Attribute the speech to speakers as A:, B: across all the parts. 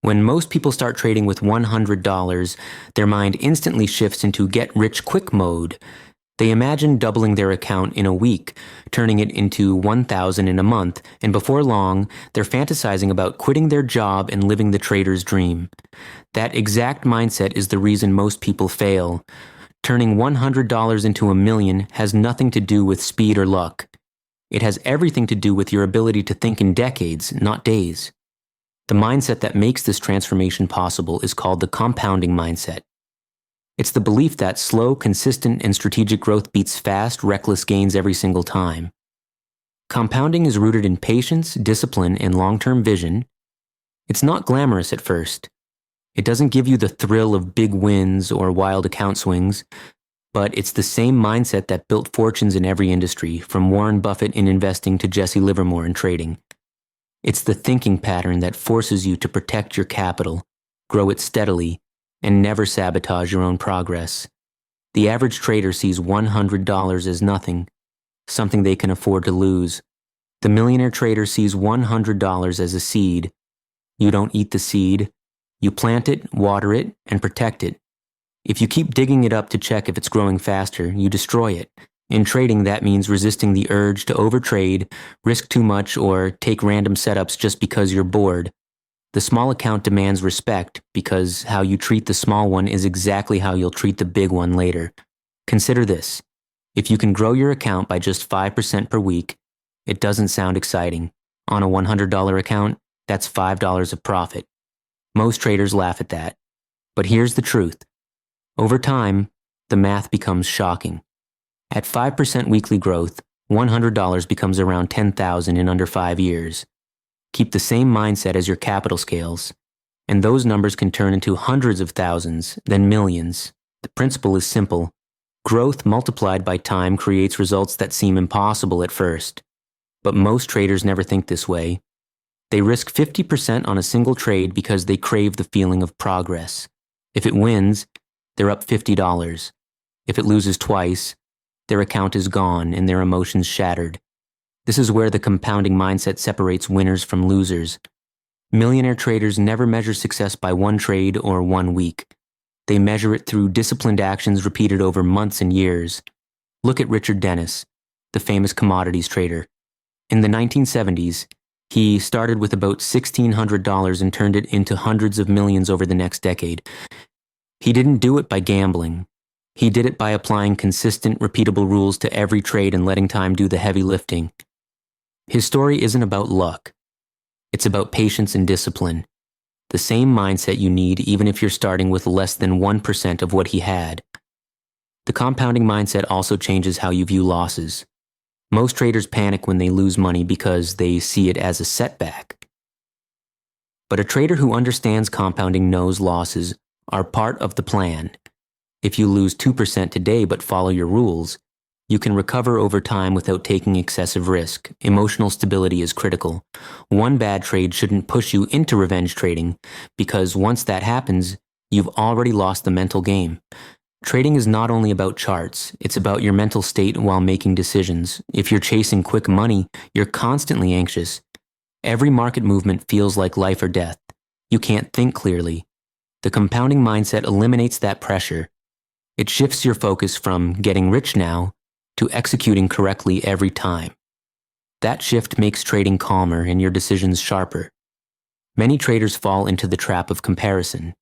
A: When most people start trading with $100, their mind instantly shifts into get-rich-quick mode. They imagine doubling their account in a week, turning it into $1,000 in a month, and before long, they're fantasizing about quitting their job and living the trader's dream. That exact mindset is the reason most people fail. Turning $100 into $1 million has nothing to do with speed or luck. It has everything to do with your ability to think in decades, not days. The mindset that makes this transformation possible is called the compounding mindset. It's the belief that slow, consistent, and strategic growth beats fast, reckless gains every single time. Compounding is rooted in patience, discipline, and long-term vision. It's not glamorous at first. It doesn't give you the thrill of big wins or wild account swings, but it's the same mindset that built fortunes in every industry, from Warren Buffett in investing to Jesse Livermore in trading. It's the thinking pattern that forces you to protect your capital, grow it steadily, and never sabotage your own progress. The average trader sees $100 as nothing, something they can afford to lose. The millionaire trader sees $100 as a seed. You don't eat the seed. You plant it, water it, and protect it. If you keep digging it up to check if it's growing faster, you destroy it. In trading, that means resisting the urge to overtrade, risk too much, or take random setups just because you're bored. The small account demands respect because how you treat the small one is exactly how you'll treat the big one later. Consider this. If you can grow your account by just 5% per week, it doesn't sound exciting. On a $100 account, that's $5 of profit. Most traders laugh at that. But here's the truth. Over time, the math becomes shocking. At 5% weekly growth, $100 becomes around $10,000 in under 5 years. Keep the same mindset as your capital scales, and those numbers can turn into hundreds of thousands, then millions. The principle is simple. Growth multiplied by time creates results that seem impossible at first. But most traders never think this way. They risk 50% on a single trade because they crave the feeling of progress. If it wins, they're up $50. If it loses twice, their account is gone and their emotions shattered. This is where the compounding mindset separates winners from losers. Millionaire traders never measure success by one trade or 1 week. They measure it through disciplined actions repeated over months and years. Look at Richard Dennis, the famous commodities trader. In the 1970s, he started with about $1,600 and turned it into hundreds of millions over the next decade. He didn't do it by gambling. He did it by applying consistent, repeatable rules to every trade and letting time do the heavy lifting. His story isn't about luck. It's about patience and discipline. The same mindset you need even if you're starting with less than 1% of what he had. The compounding mindset also changes how you view losses. Most traders panic when they lose money because they see it as a setback. But a trader who understands compounding knows losses are part of the plan. If you lose 2% today but follow your rules, you can recover over time without taking excessive risk. Emotional stability is critical. One bad trade shouldn't push you into revenge trading, because once that happens, you've already lost the mental game. Trading is not only about charts, it's about your mental state while making decisions. If you're chasing quick money, you're constantly anxious. Every market movement feels like life or death. You can't think clearly. The compounding mindset eliminates that pressure. It shifts your focus from getting rich now to executing correctly every time. That shift makes trading calmer and your decisions sharper. Many traders fall into the trap of comparison.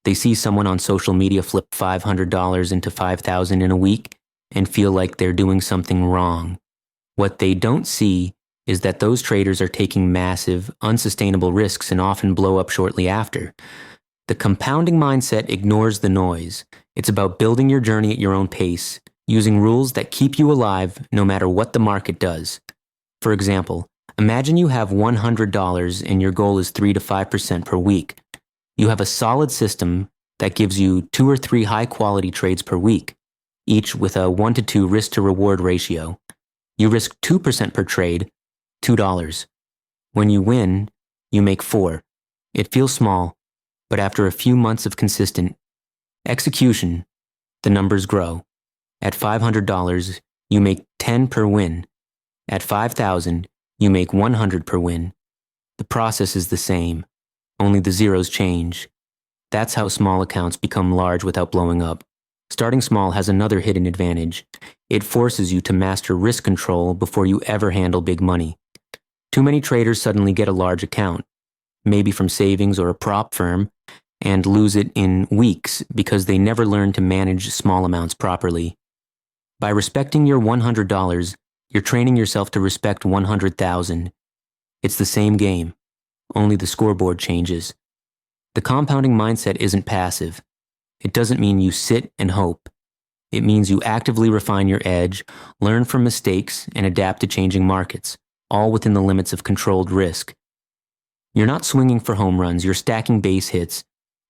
A: They see someone on social media flip $500 into $5,000 in a week and feel like they're doing something wrong. What they don't see is that those traders are taking massive, unsustainable risks and often blow up shortly after. The compounding mindset ignores the noise. It's about building your journey at your own pace, using rules that keep you alive no matter what the market does. For example, imagine you have $100 and your goal is 3 to 5% per week. You have a solid system that gives you 2 or 3 high-quality trades per week, each with a 1 to 2 risk-to-reward ratio. You risk 2% per trade, $2. When you win, you make 4. It feels small, but after a few months of consistent execution, the numbers grow. At $500, you make 10 per win. At $5,000, you make 100 per win. The process is the same. only the zeros change. That's how small accounts become large without blowing up. Starting small has another hidden advantage. It forces you to master risk control before you ever handle big money. Too many traders suddenly get a large account, maybe from savings or a prop firm, and lose it in weeks because they never learned to manage small amounts properly. By respecting your $100, you're training yourself to respect 100,000. It's the same game, only the scoreboard changes. The compounding mindset isn't passive. It doesn't mean you sit and hope. It means you actively refine your edge, learn from mistakes, and adapt to changing markets, all within the limits of controlled risk. You're not swinging for home runs, you're stacking base hits.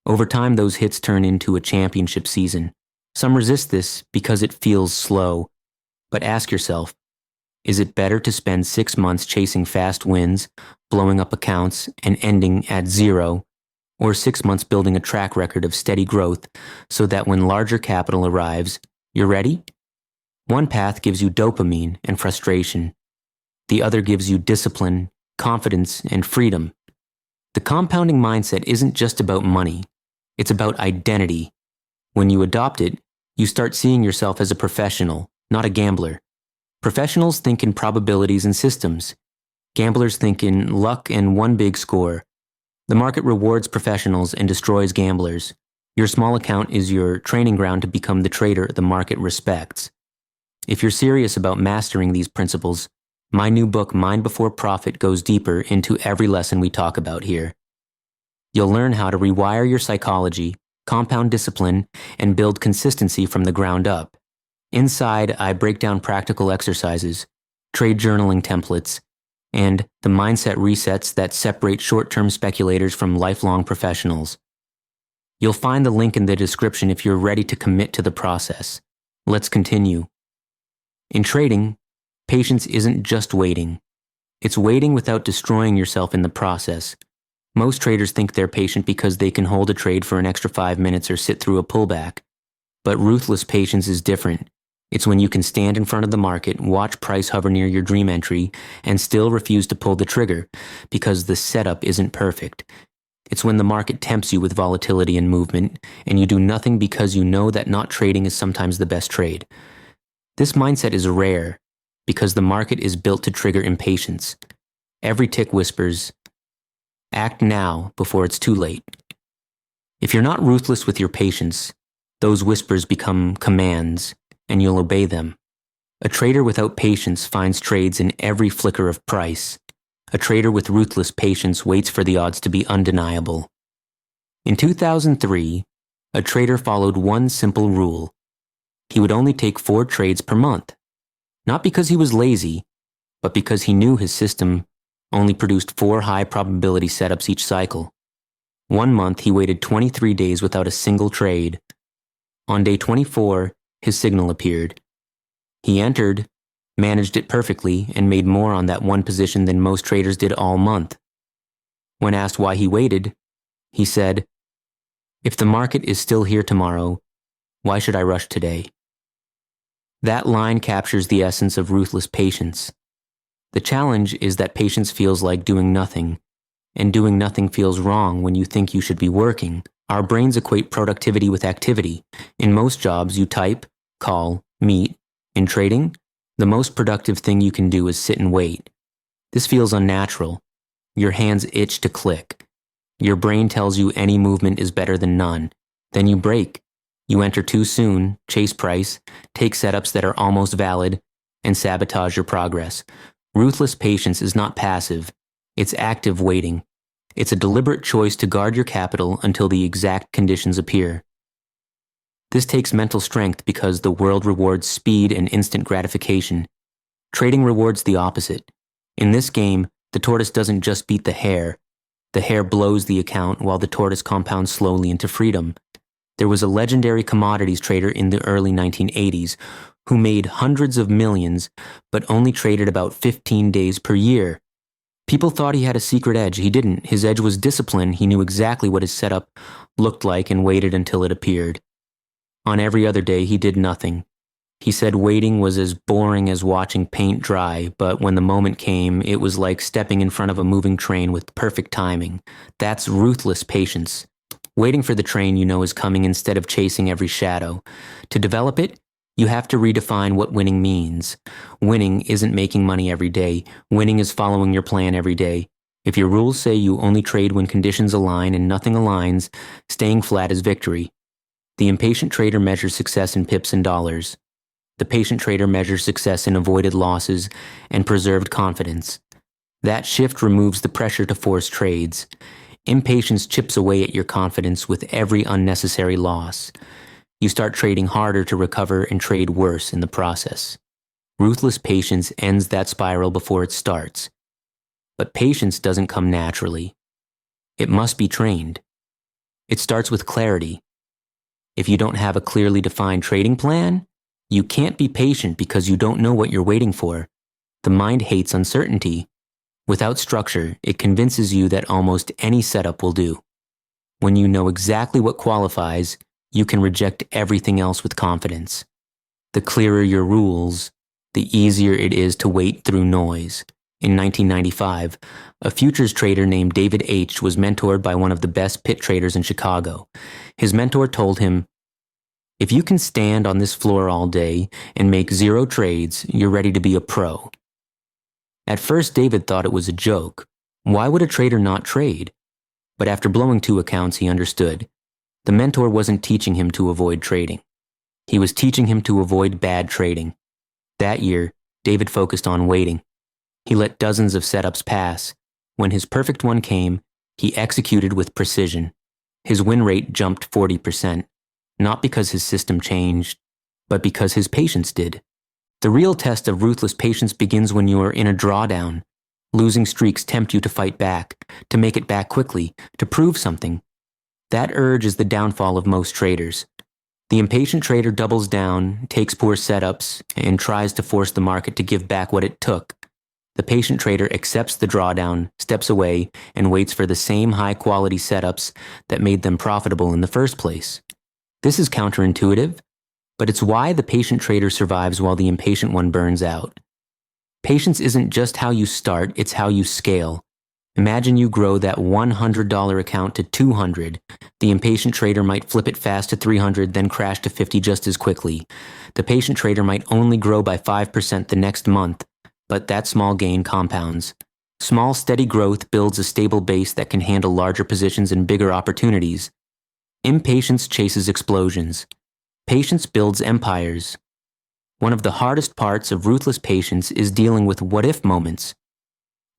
A: Over time, those hits turn into a championship season. Some resist this because it feels slow. But ask yourself, is it better to spend 6 months chasing fast wins, blowing up accounts, and ending at zero, or 6 months building a track record of steady growth so that when larger capital arrives, you're ready? One path gives you dopamine and frustration. The other gives you discipline, confidence, and freedom. The compounding mindset isn't just about money. It's about identity. When you adopt it, you start seeing yourself as a professional, not a gambler. Professionals think in probabilities and systems. Gamblers think in luck and one big score. The market rewards professionals and destroys gamblers. Your small account is your training ground to become the trader the market respects. If you're serious about mastering these principles, my new book, Mind Before Profit, goes deeper into every lesson we talk about here. You'll learn how to rewire your psychology, compound discipline, and build consistency from the ground up. Inside, I break down practical exercises, trade journaling templates, and the mindset resets that separate short-term speculators from lifelong professionals. You'll find the link in the description if you're ready to commit to the process. Let's continue. In trading, patience isn't just waiting. It's waiting without destroying yourself in the process. Most traders think they're patient because they can hold a trade for an extra 5 minutes or sit through a pullback. But ruthless patience is different. It's when you can stand in front of the market, watch price hover near your dream entry, and still refuse to pull the trigger because the setup isn't perfect. It's when the market tempts you with volatility and movement, and you do nothing because you know that not trading is sometimes the best trade. This mindset is rare because the market is built to trigger impatience. Every tick whispers, act now before it's too late. If you're not ruthless with your patience, those whispers become commands, and you'll obey them. A trader without patience finds trades in every flicker of price. A trader with ruthless patience waits for the odds to be undeniable. In 2003, a trader followed one simple rule. He would only take 4 trades per month. Not because he was lazy, but because he knew his system only produced 4 high-probability setups each cycle. One month, he waited 23 days without a single trade. On day 24, his signal appeared. He entered, managed it perfectly, and made more on that one position than most traders did all month. When asked why he waited, he said, "If the market is still here tomorrow, why should I rush today?" That line captures the essence of ruthless patience. The challenge is that patience feels like doing nothing, and doing nothing feels wrong when you think you should be working. Our brains equate productivity with activity. In most jobs, you type, call, meet. In trading, the most productive thing you can do is sit and wait. This feels unnatural. Your hands itch to click. Your brain tells you any movement is better than none. Then you break. You enter too soon, chase price, take setups that are almost valid, and sabotage your progress. Ruthless patience is not passive. It's active waiting. It's a deliberate choice to guard your capital until the exact conditions appear. This takes mental strength because the world rewards speed and instant gratification. Trading rewards the opposite. In this game, the tortoise doesn't just beat the hare blows the account while the tortoise compounds slowly into freedom. There was a legendary commodities trader in the early 1980s who made hundreds of millions but only traded about 15 days per year. People thought he had a secret edge. He didn't. His edge was discipline. He knew exactly what his setup looked like and waited until it appeared. On every other day, he did nothing. He said waiting was as boring as watching paint dry, but when the moment came, it was like stepping in front of a moving train with perfect timing. That's ruthless patience. Waiting for the train you know is coming instead of chasing every shadow. To develop it, you have to redefine what winning means. Winning isn't making money every day. Winning is following your plan every day. If your rules say you only trade when conditions align and nothing aligns, staying flat is victory. The impatient trader measures success in pips and dollars. The patient trader measures success in avoided losses and preserved confidence. That shift removes the pressure to force trades. Impatience chips away at your confidence with every unnecessary loss. You start trading harder to recover and trade worse in the process. Ruthless patience ends that spiral before it starts. But patience doesn't come naturally. It must be trained. It starts with clarity. If you don't have a clearly defined trading plan, you can't be patient because you don't know what you're waiting for. The mind hates uncertainty. Without structure, it convinces you that almost any setup will do. When you know exactly what qualifies, you can reject everything else with confidence. The clearer your rules, the easier it is to wait through noise. In 1995, a futures trader named David H. was mentored by one of the best pit traders in Chicago. His mentor told him, "If you can stand on this floor all day and make 0 trades, you're ready to be a pro." At first, David thought it was a joke. Why would a trader not trade? But after blowing 2 accounts, he understood. The mentor wasn't teaching him to avoid trading. He was teaching him to avoid bad trading. That year, David focused on waiting. He let dozens of setups pass. When his perfect one came, he executed with precision. His win rate jumped 40%, not because his system changed, but because his patience did. The real test of ruthless patience begins when you are in a drawdown. Losing streaks tempt you to fight back, to make it back quickly, to prove something. That urge is the downfall of most traders. The impatient trader doubles down, takes poor setups, and tries to force the market to give back what it took. The patient trader accepts the drawdown, steps away, and waits for the same high-quality setups that made them profitable in the first place. This is counterintuitive, but it's why the patient trader survives while the impatient one burns out. Patience isn't just how you start, it's how you scale. Imagine you grow that $100 account to $200. The impatient trader might flip it fast to $300, then crash to $50 just as quickly. The patient trader might only grow by 5% the next month, but that small gain compounds. Small, steady growth builds a stable base that can handle larger positions and bigger opportunities. Impatience chases explosions. Patience builds empires. One of the hardest parts of ruthless patience is dealing with what-if moments.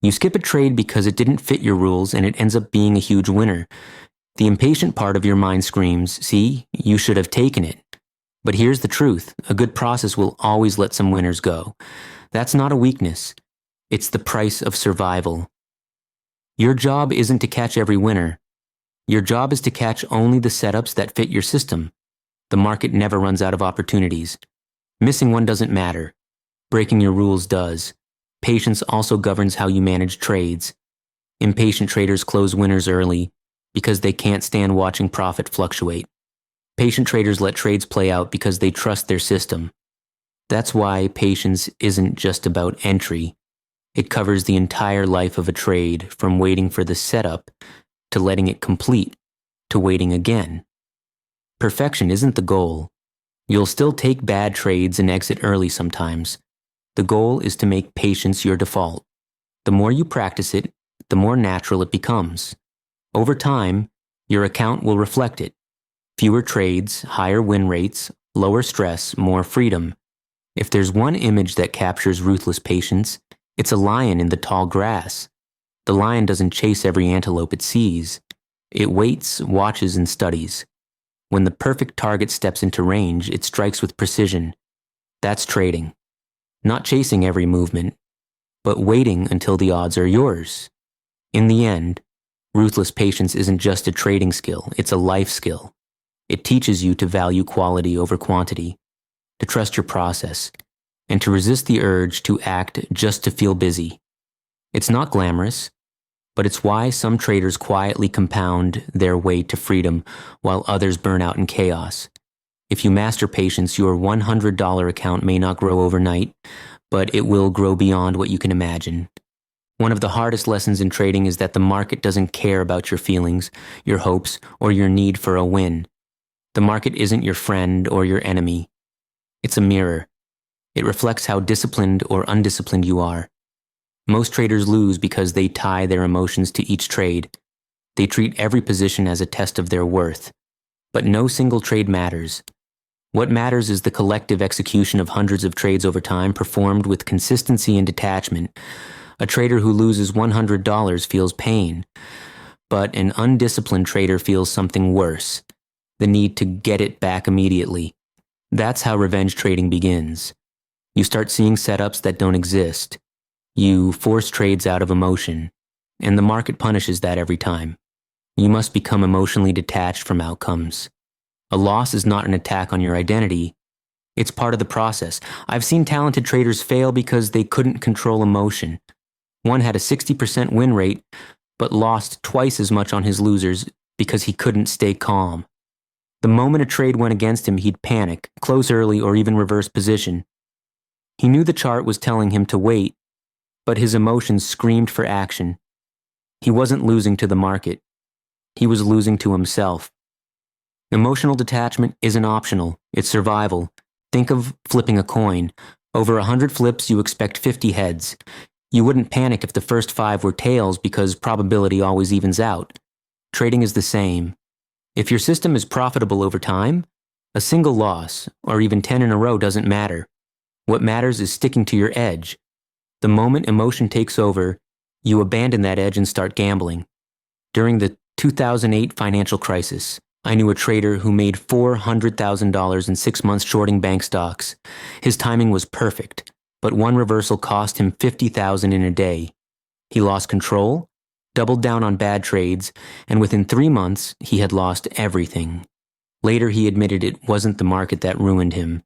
A: You skip a trade because it didn't fit your rules and it ends up being a huge winner. The impatient part of your mind screams, "See, you should have taken it." But here's the truth. A good process will always let some winners go. That's not a weakness. It's the price of survival. Your job isn't to catch every winner. Your job is to catch only the setups that fit your system. The market never runs out of opportunities. Missing one doesn't matter. Breaking your rules does. Patience also governs how you manage trades. Impatient traders close winners early because they can't stand watching profit fluctuate. Patient traders let trades play out because they trust their system. That's why patience isn't just about entry. It covers the entire life of a trade, from waiting for the setup, to letting it complete, to waiting again. Perfection isn't the goal. You'll still take bad trades and exit early sometimes. The goal is to make patience your default. The more you practice it, the more natural it becomes. Over time, your account will reflect it. Fewer trades, higher win rates, lower stress, more freedom. If there's one image that captures ruthless patience, it's a lion in the tall grass. The lion doesn't chase every antelope it sees. It waits, watches, and studies. When the perfect target steps into range, it strikes with precision. That's trading. Not chasing every movement, but waiting until the odds are yours. In the end, ruthless patience isn't just a trading skill, it's a life skill. It teaches you to value quality over quantity, to trust your process, and to resist the urge to act just to feel busy. It's not glamorous, but it's why some traders quietly compound their way to freedom while others burn out in chaos. If you master patience, your $100 account may not grow overnight, but it will grow beyond what you can imagine. One of the hardest lessons in trading is that the market doesn't care about your feelings, your hopes, or your need for a win. The market isn't your friend or your enemy. It's a mirror. It reflects how disciplined or undisciplined you are. Most traders lose because they tie their emotions to each trade. They treat every position as a test of their worth. But no single trade matters. What matters is the collective execution of hundreds of trades over time performed with consistency and detachment. A trader who loses $100 feels pain, but an undisciplined trader feels something worse, the need to get it back immediately. That's how revenge trading begins. You start seeing setups that don't exist. You force trades out of emotion, and the market punishes that every time. You must become emotionally detached from outcomes. A loss is not an attack on your identity. It's part of the process. I've seen talented traders fail because they couldn't control emotion. One had a 60% win rate, but lost twice as much on his losers because he couldn't stay calm. The moment a trade went against him, he'd panic, close early, or even reverse position. He knew the chart was telling him to wait, but his emotions screamed for action. He wasn't losing to the market. He was losing to himself. Emotional detachment isn't optional. It's survival. Think of flipping a coin. Over 100 flips, you expect 50 heads. You wouldn't panic if the first 5 were tails because probability always evens out. Trading is the same. If your system is profitable over time, a single loss, or even 10 in a row, doesn't matter. What matters is sticking to your edge. The moment emotion takes over, you abandon that edge and start gambling. During the 2008 financial crisis, I knew a trader who made $400,000 in 6 months shorting bank stocks. His timing was perfect, but one reversal cost him $50,000 in a day. He lost control, doubled down on bad trades, and within 3 months, he had lost everything. Later, he admitted it wasn't the market that ruined him.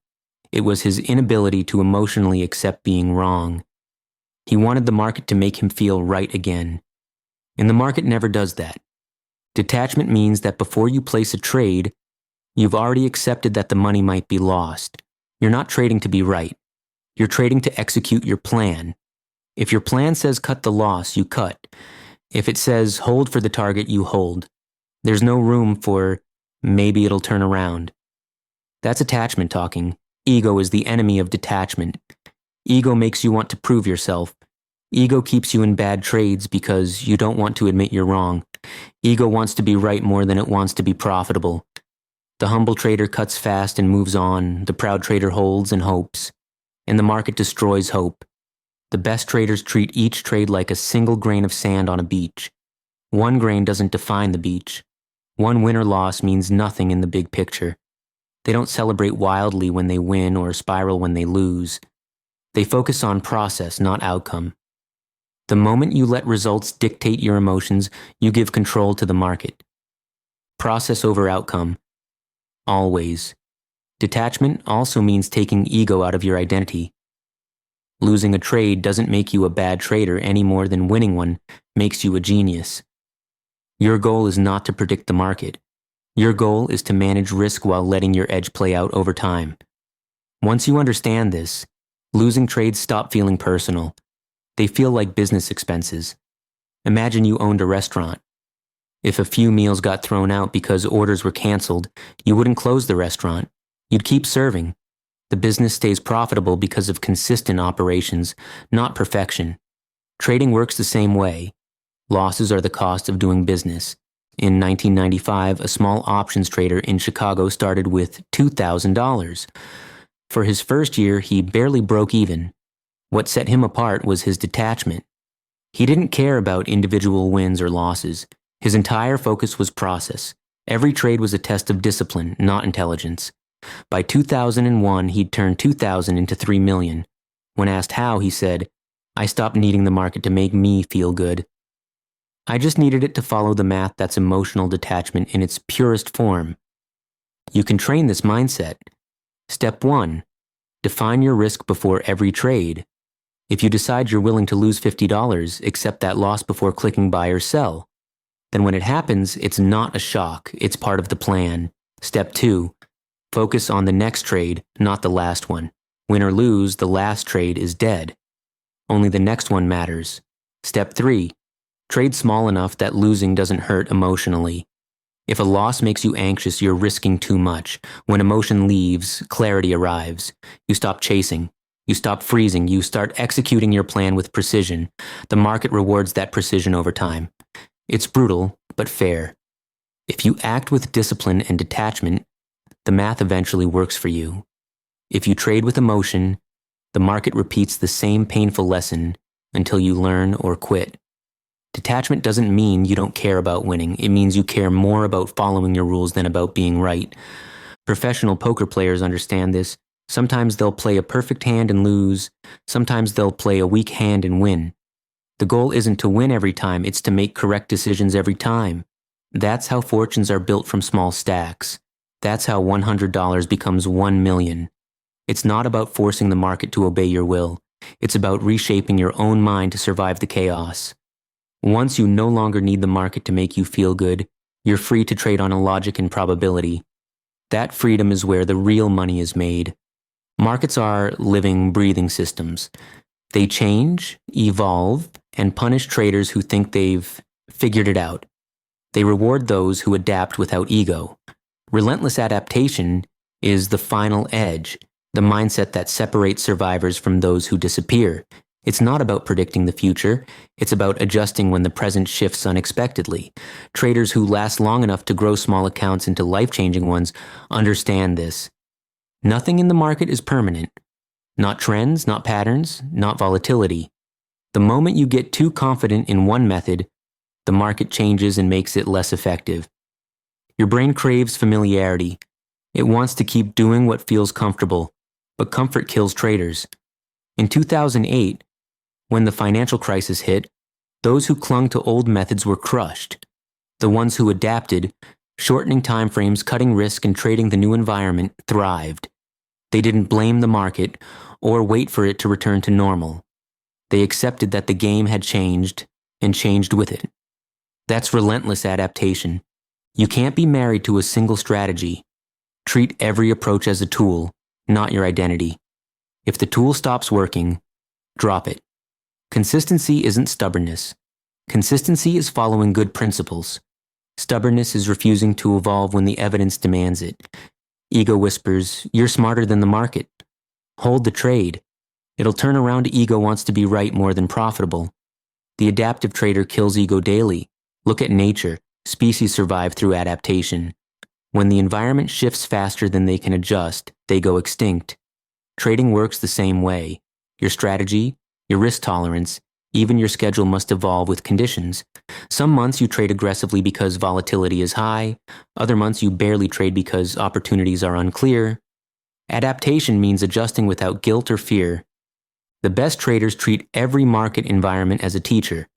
A: It was his inability to emotionally accept being wrong. He wanted the market to make him feel right again. And the market never does that. Detachment means that before you place a trade, you've already accepted that the money might be lost. You're not trading to be right. You're trading to execute your plan. If your plan says cut the loss, you cut. If it says hold for the target, you hold. There's no room for maybe it'll turn around. That's attachment talking. Ego is the enemy of detachment. Ego makes you want to prove yourself. Ego keeps you in bad trades because you don't want to admit you're wrong. Ego wants to be right more than it wants to be profitable. The humble trader cuts fast and moves on. The proud trader holds and hopes. And the market destroys hope. The best traders treat each trade like a single grain of sand on a beach. One grain doesn't define the beach. One win or loss means nothing in the big picture. They don't celebrate wildly when they win or spiral when they lose. They focus on process, not outcome. The moment you let results dictate your emotions, you give control to the market. Process over outcome. Always. Detachment also means taking ego out of your identity. Losing a trade doesn't make you a bad trader any more than winning one makes you a genius. Your goal is not to predict the market. Your goal is to manage risk while letting your edge play out over time. Once you understand this, losing trades stop feeling personal. They feel like business expenses. Imagine you owned a restaurant. If a few meals got thrown out because orders were canceled, you wouldn't close the restaurant. You'd keep serving. The business stays profitable because of consistent operations, not perfection. Trading works the same way. Losses are the cost of doing business. In 1995, a small options trader in Chicago started with $2,000. For his first year, he barely broke even. What set him apart was his detachment. He didn't care about individual wins or losses. His entire focus was process. Every trade was a test of discipline, not intelligence. By 2001, he'd turned $2,000 into $3 million. When asked how, he said, "I stopped needing the market to make me feel good. I just needed it to follow the math that's emotional detachment in its purest form." You can train this mindset. Step 1. Define your risk before every trade. If you decide you're willing to lose $50, accept that loss before clicking buy or sell. Then when it happens, it's not a shock, it's part of the plan. Step 2. Focus on the next trade, not the last one. Win or lose, the last trade is dead. Only the next one matters. Step 3. Trade small enough that losing doesn't hurt emotionally. If a loss makes you anxious, you're risking too much. When emotion leaves, clarity arrives. You stop chasing. You stop freezing. You start executing your plan with precision. The market rewards that precision over time. It's brutal, but fair. If you act with discipline and detachment, the math eventually works for you. If you trade with emotion, the market repeats the same painful lesson until you learn or quit. Detachment doesn't mean you don't care about winning. It means you care more about following your rules than about being right. Professional poker players understand this. Sometimes they'll play a perfect hand and lose. Sometimes they'll play a weak hand and win. The goal isn't to win every time, it's to make correct decisions every time. That's how fortunes are built from small stacks. That's how $100 becomes 1 million. It's not about forcing the market to obey your will. It's about reshaping your own mind to survive the chaos. Once you no longer need the market to make you feel good, you're free to trade on a logic and probability. That freedom is where the real money is made. Markets are living, breathing systems. They change, evolve, and punish traders who think they've figured it out. They reward those who adapt without ego. Relentless adaptation is the final edge, the mindset that separates survivors from those who disappear. It's not about predicting the future, it's about adjusting when the present shifts unexpectedly. Traders who last long enough to grow small accounts into life-changing ones understand this. Nothing in the market is permanent. Not trends, not patterns, not volatility. The moment you get too confident in one method, the market changes and makes it less effective. Your brain craves familiarity. It wants to keep doing what feels comfortable, but comfort kills traders. In 2008, when the financial crisis hit, those who clung to old methods were crushed. The ones who adapted, shortening time frames, cutting risk, and trading the new environment, thrived. They didn't blame the market or wait for it to return to normal. They accepted that the game had changed and changed with it. That's relentless adaptation. You can't be married to a single strategy. Treat every approach as a tool, not your identity. If the tool stops working, drop it. Consistency isn't stubbornness. Consistency is following good principles. Stubbornness is refusing to evolve when the evidence demands it. Ego whispers, "You're smarter than the market." Hold the trade. It'll turn around. Ego wants to be right more than profitable. The adaptive trader kills ego daily. Look at nature. Species survive through adaptation. When the environment shifts faster than they can adjust, they go extinct. Trading works the same way. Your strategy, your risk tolerance, even your schedule must evolve with conditions. Some months you trade aggressively because volatility is high. Other months you barely trade because opportunities are unclear. Adaptation means adjusting without guilt or fear. The best traders treat every market environment as a teacher.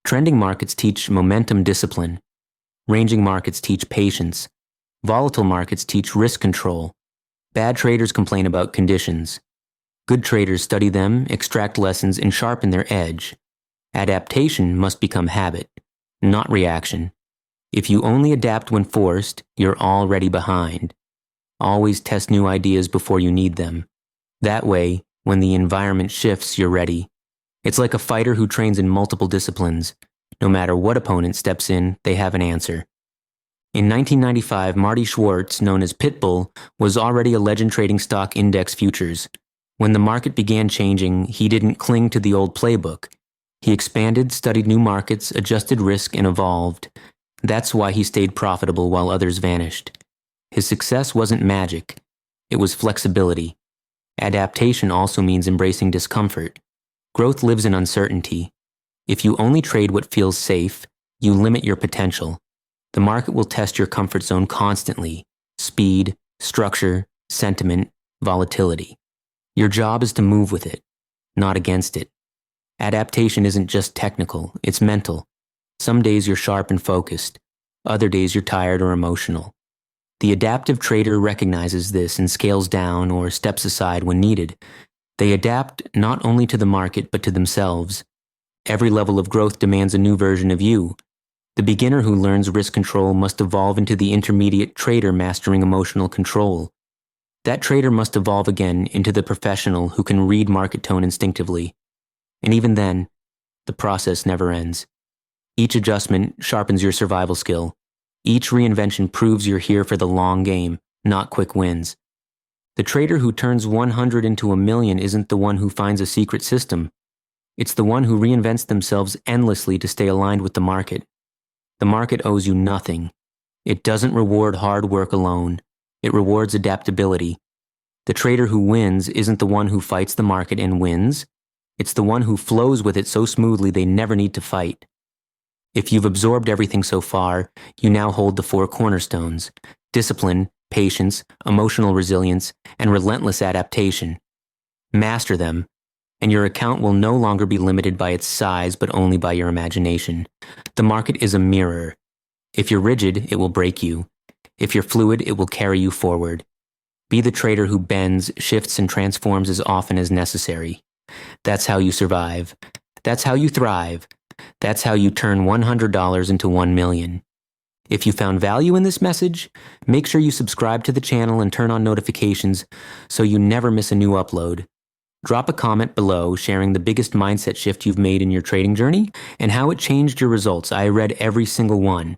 A: Trending markets teach momentum discipline. Ranging markets teach patience. Volatile markets teach risk control. Bad traders complain about conditions. Good traders study them, extract lessons, and sharpen their edge. Adaptation must become habit, not reaction. If you only adapt when forced, you're already behind. Always test new ideas before you need them. That way, when the environment shifts, you're ready. It's like a fighter who trains in multiple disciplines. No matter what opponent steps in, they have an answer. In 1995, Marty Schwartz, known as Pitbull, was already a legend trading stock index futures. When the market began changing, he didn't cling to the old playbook. He expanded, studied new markets, adjusted risk, and evolved. That's why he stayed profitable while others vanished. His success wasn't magic. It was flexibility. Adaptation also means embracing discomfort. Growth lives in uncertainty. If you only trade what feels safe, you limit your potential. The market will test your comfort zone constantly. Speed, structure, sentiment, volatility. Your job is to move with it, not against it. Adaptation isn't just technical, it's mental. Some days you're sharp and focused. Other days you're tired or emotional. The adaptive trader recognizes this and scales down or steps aside when needed. They adapt not only to the market but to themselves. Every level of growth demands a new version of you. The beginner who learns risk control must evolve into the intermediate trader mastering emotional control. That trader must evolve again into the professional who can read market tone instinctively. And even then, the process never ends. Each adjustment sharpens your survival skill. Each reinvention proves you're here for the long game, not quick wins. The trader who turns 100 into a million isn't the one who finds a secret system. It's the one who reinvents themselves endlessly to stay aligned with the market. The market owes you nothing. It doesn't reward hard work alone. It rewards adaptability. The trader who wins isn't the one who fights the market and wins. It's the one who flows with it so smoothly they never need to fight. If you've absorbed everything so far, you now hold the 4 cornerstones: discipline, patience, emotional resilience, and relentless adaptation. Master them, and your account will no longer be limited by its size but only by your imagination. The market is a mirror. If you're rigid, it will break you. If you're fluid, it will carry you forward. Be the trader who bends, shifts, and transforms as often as necessary. That's how you survive. That's how you thrive. That's how you turn $100 into 1 million. If you found value in this message, make sure you subscribe to the channel and turn on notifications so you never miss a new upload. Drop a comment below sharing the biggest mindset shift you've made in your trading journey and how it changed your results. I read every single one.